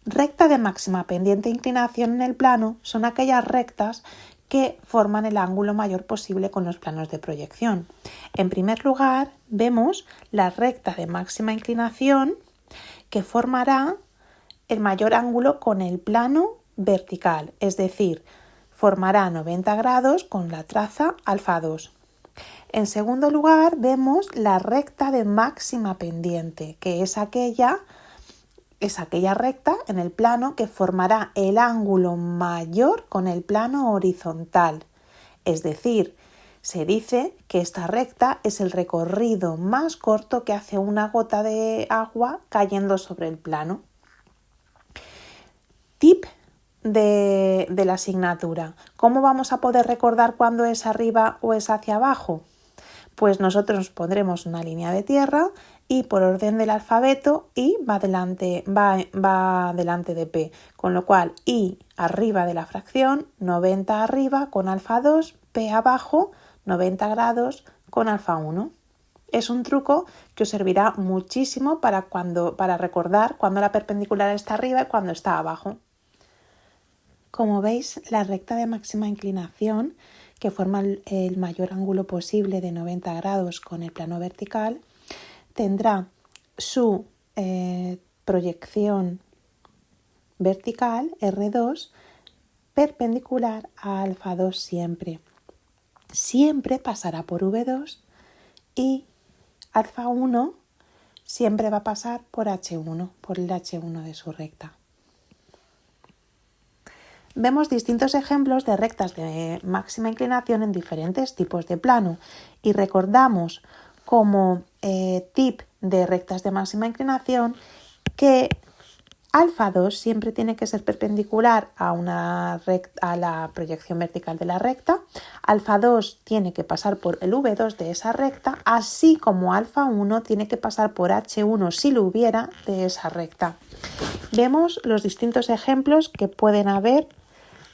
Recta de máxima pendiente e inclinación en el plano son aquellas rectas que forman el ángulo mayor posible con los planos de proyección. En primer lugar, vemos la recta de máxima inclinación que formará el mayor ángulo con el plano vertical, es decir, formará 90 grados con la traza alfa 2. En segundo lugar, vemos la recta de máxima pendiente, que es aquella recta en el plano que formará el ángulo mayor con el plano horizontal. Es decir, se dice que esta recta es el recorrido más corto que hace una gota de agua cayendo sobre el plano. Tip de la asignatura. ¿Cómo vamos a poder recordar cuándo es arriba o es hacia abajo? Pues nosotros pondremos una línea de tierra y por orden del alfabeto I va delante de P, con lo cual I arriba de la fracción, 90 arriba con alfa 2, P abajo, 90 grados con alfa 1. Es un truco que os servirá muchísimo para recordar cuando la perpendicular está arriba y cuando está abajo. Como veis, la recta de máxima inclinación, que forma el mayor ángulo posible de 90 grados con el plano vertical, tendrá su proyección vertical, R2, perpendicular a alfa 2 siempre. Siempre pasará por V2 y alfa 1 siempre va a pasar por H1, por el H1 de su recta. Vemos distintos ejemplos de rectas de máxima inclinación en diferentes tipos de plano y recordamos como tip de rectas de máxima inclinación que alfa 2 siempre tiene que ser perpendicular a la proyección vertical de la recta, alfa 2 tiene que pasar por el V2 de esa recta, así como alfa 1 tiene que pasar por H1 si lo hubiera de esa recta. Vemos los distintos ejemplos que pueden haber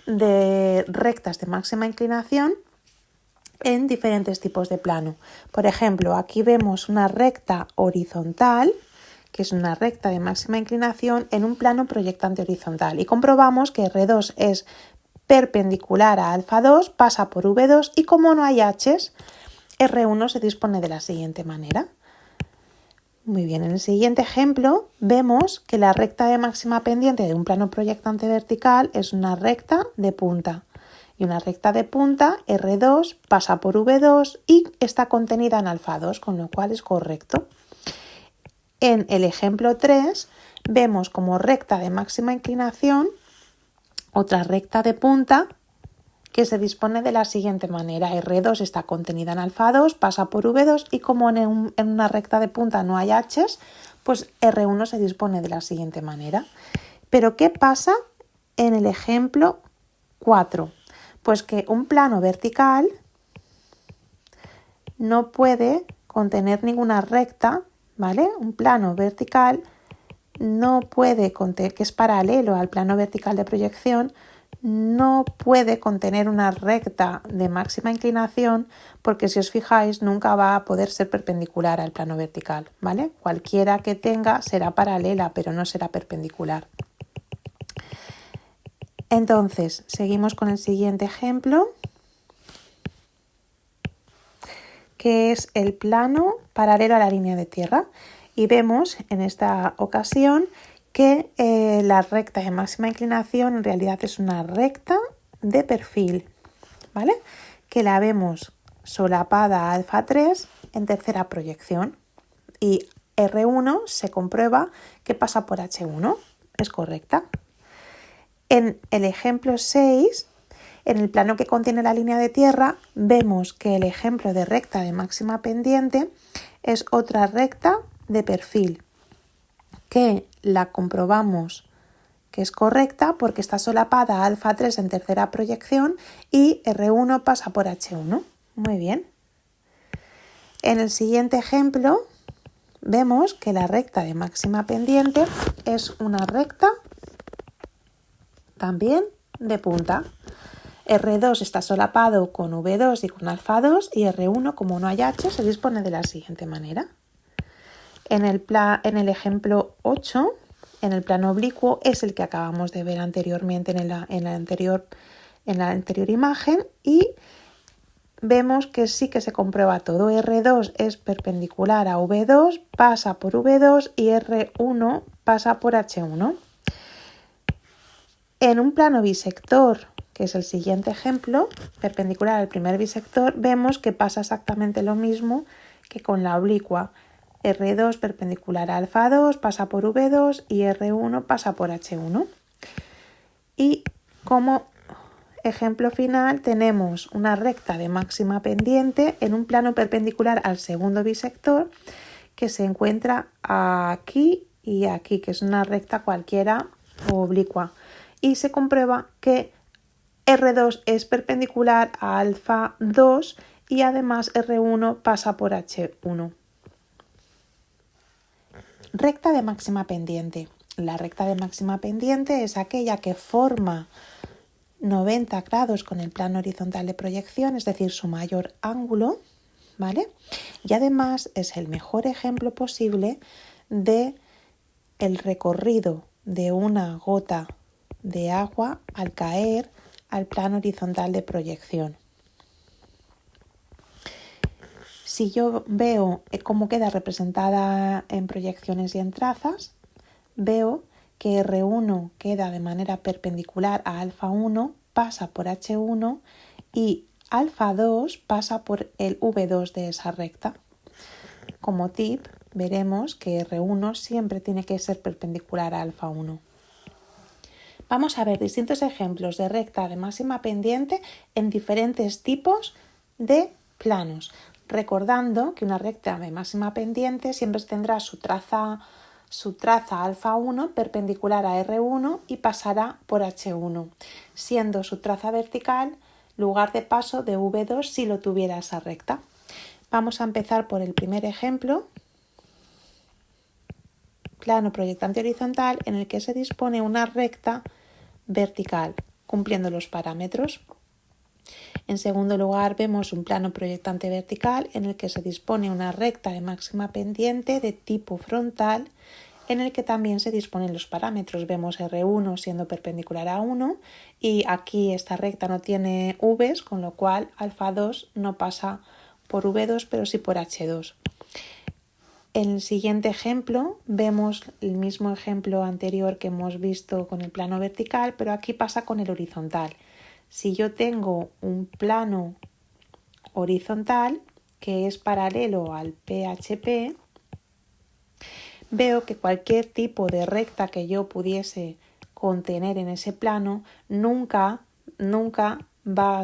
de rectas de máxima inclinación en diferentes tipos de plano. Por ejemplo, aquí vemos una recta horizontal, que es una recta de máxima inclinación en un plano proyectante horizontal, y comprobamos que R2 es perpendicular a alfa 2, pasa por V2 y como no hay H's, R1 se dispone de la siguiente manera. Muy bien, en el siguiente ejemplo vemos que la recta de máxima pendiente de un plano proyectante vertical es una recta de punta. Y una recta de punta, R2, pasa por V2 y está contenida en alfa 2, con lo cual es correcto. En el ejemplo 3 vemos como recta de máxima inclinación otra recta de punta que se dispone de la siguiente manera. R2 está contenida en alfa 2, pasa por V2 y como en una recta de punta no hay H's, pues R1 se dispone de la siguiente manera. Pero ¿qué pasa en el ejemplo 4? Pues que un plano vertical no puede contener ninguna recta, ¿vale? Un plano vertical no puede contener, que es paralelo al plano vertical de proyección, no puede contener una recta de máxima inclinación porque si os fijáis nunca va a poder ser perpendicular al plano vertical, ¿vale? Cualquiera que tenga será paralela pero no será perpendicular. Entonces, seguimos con el siguiente ejemplo, que es el plano paralelo a la línea de tierra. Y vemos en esta ocasión que la recta de máxima inclinación en realidad es una recta de perfil, ¿vale? Que la vemos solapada a alfa 3 en tercera proyección y R1 se comprueba que pasa por H1, es correcta. En el ejemplo 6, en el plano que contiene la línea de tierra, vemos que el ejemplo de recta de máxima pendiente es otra recta de perfil, que la comprobamos que es correcta porque está solapada a alfa 3 en tercera proyección y R1 pasa por H1. Muy bien. En el siguiente ejemplo vemos que la recta de máxima pendiente es una recta también de punta. R2 está solapado con V2 y con alfa 2 y R1, como no hay H, se dispone de la siguiente manera. En el ejemplo 8 en el plano oblicuo es el que acabamos de ver anteriormente en la anterior imagen y vemos que sí que se comprueba todo. R2 es perpendicular a V2, pasa por V2 y R1 pasa por H1. En un plano bisector, que es el siguiente ejemplo, perpendicular al primer bisector, vemos que pasa exactamente lo mismo que con la oblicua. R2 perpendicular a alfa 2 pasa por V2 y R1 pasa por H1. Y como ejemplo final tenemos una recta de máxima pendiente en un plano perpendicular al segundo bisector que se encuentra aquí y aquí, que es una recta cualquiera o oblicua. Y se comprueba que R2 es perpendicular a alfa 2 y además R1 pasa por H1. Recta de máxima pendiente. La recta de máxima pendiente es aquella que forma 90 grados con el plano horizontal de proyección, es decir, su mayor ángulo, ¿vale? Y además es el mejor ejemplo posible de el recorrido de una gota de agua al caer al plano horizontal de proyección. Si yo veo cómo queda representada en proyecciones y en trazas, veo que R1 queda de manera perpendicular a alfa 1, pasa por H1 y alfa 2 pasa por el V2 de esa recta. Como tip, veremos que R1 siempre tiene que ser perpendicular a alfa 1. Vamos a ver distintos ejemplos de recta de máxima pendiente en diferentes tipos de planos. Recordando que una recta de máxima pendiente siempre tendrá su traza alfa 1 perpendicular a R1 y pasará por H1, siendo su traza vertical lugar de paso de V2 si lo tuviera esa recta. Vamos a empezar por el primer ejemplo, plano proyectante horizontal en el que se dispone una recta vertical, cumpliendo los parámetros. En segundo lugar, vemos un plano proyectante vertical en el que se dispone una recta de máxima pendiente de tipo frontal en el que también se disponen los parámetros. Vemos R1 siendo perpendicular a 1 y aquí esta recta no tiene V's, con lo cual alfa 2 no pasa por V2 pero sí por H2. En el siguiente ejemplo vemos el mismo ejemplo anterior que hemos visto con el plano vertical, pero aquí pasa con el horizontal. Si yo tengo un plano horizontal que es paralelo al PHP, veo que cualquier tipo de recta que yo pudiese contener en ese plano nunca va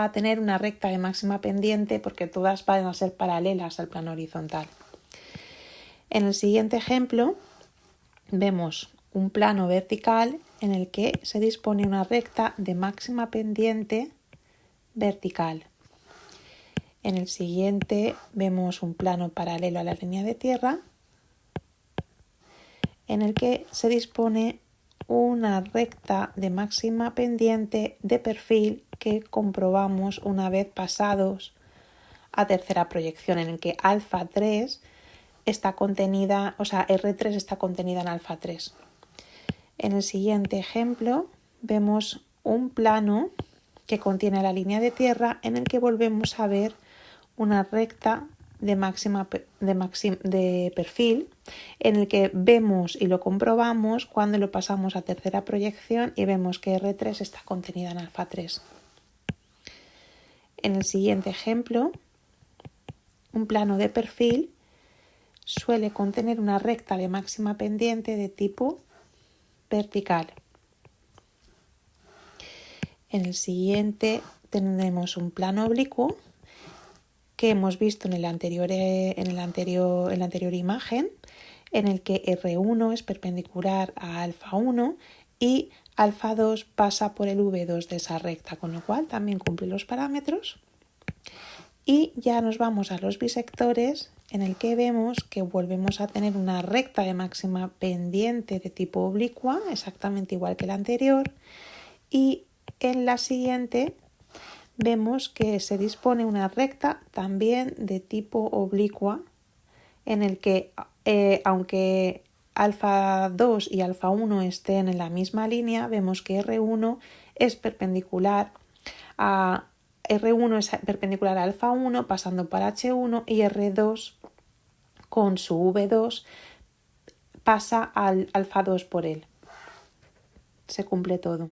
a tener una recta de máxima pendiente porque todas van a ser paralelas al plano horizontal. En el siguiente ejemplo vemos un plano vertical en el que se dispone una recta de máxima pendiente vertical. En el siguiente vemos un plano paralelo a la línea de tierra en el que se dispone una recta de máxima pendiente de perfil que comprobamos una vez pasados a tercera proyección, en el que alfa 3 está contenida, R3 está contenida en alfa 3. En el siguiente ejemplo vemos un plano que contiene la línea de tierra en el que volvemos a ver una recta de perfil en el que vemos y lo comprobamos cuando lo pasamos a tercera proyección y vemos que R3 está contenida en alfa 3. En el siguiente ejemplo, un plano de perfil suele contener una recta de máxima pendiente de tipo vertical. En el siguiente tenemos un plano oblicuo que hemos visto en la anterior imagen, en el que R1 es perpendicular a alfa 1 y alfa 2 pasa por el V2 de esa recta, con lo cual también cumple los parámetros. Y ya nos vamos a los bisectores, en el que vemos que volvemos a tener una recta de máxima pendiente de tipo oblicua, exactamente igual que la anterior, y en la siguiente vemos que se dispone una recta también de tipo oblicua en el que aunque alfa 2 y alfa 1 estén en la misma línea, vemos que R1 es perpendicular a R1 es perpendicular a alfa 1 pasando por H1 y R2 con su V2 pasa al alfa 2 por él. Se cumple todo.